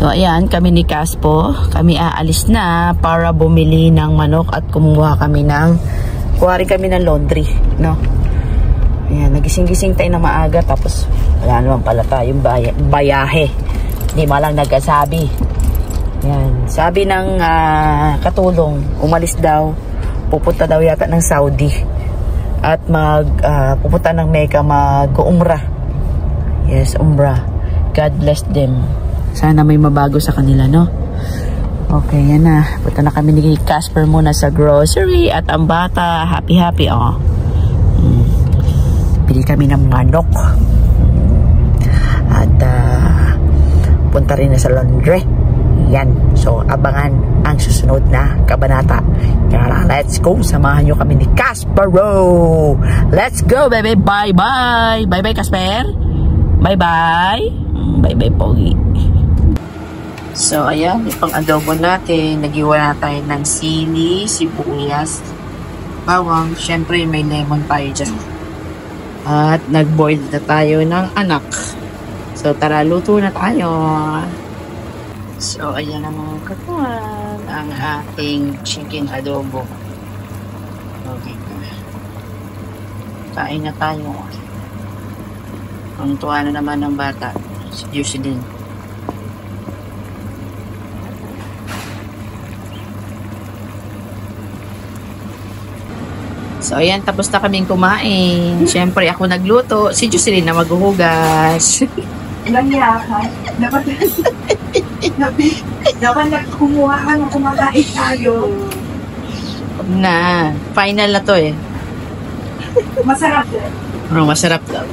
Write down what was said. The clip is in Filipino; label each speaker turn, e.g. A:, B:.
A: So, ayan, kami ni Caspo. Kami aalis na para bumili ng manok at kumuha kami kuha rin kami ng laundry, no? Ayan, nagising-gising tayo na maaga, tapos wala naman pala tayong bayahe. Hindi malang nagsasabi. Ayan, sabi ng katulong, umalis daw, pupunta daw yata ng Saudi. At pupunta ng Mecca, mag-umrah. Yes, umrah. God bless them. Sana may mabago sa kanila, no? Okay, yan na. Punta na kami ni Casper muna sa grocery. At ang bata, happy-happy, oh. Pili kami ng manok. At punta rin na sa laundry. Yan. So, abangan ang susunod na kabanata. Kaya let's go. Samahan nyo kami ni Caspero. Let's go, baby. Bye-bye. Bye-bye, Casper. Bye-bye. Bye-bye, Pogi. So, ayan, yung adobo natin. Nagiwa na tayo ng sili, sibuyas, bawang. Siyempre, may lemon tayo dyan. At nag-boil na tayo ng anak. So, tara, luto na tayo. So, ayan ang mga katuan. Ang ating chicken adobo. Okay. Kain na tayo. Ang tuwa na naman ng bata. Si Juicy din. So, ayan, tapos na kaming kumain. Siyempre, ako nagluto. Si Jocelyn na maghuhugas.
B: Ilang yakan. Dapat nagkumuha ka nung kumakain tayo.
A: Na, final na to eh.
B: Masarap din.
A: Masarap daw.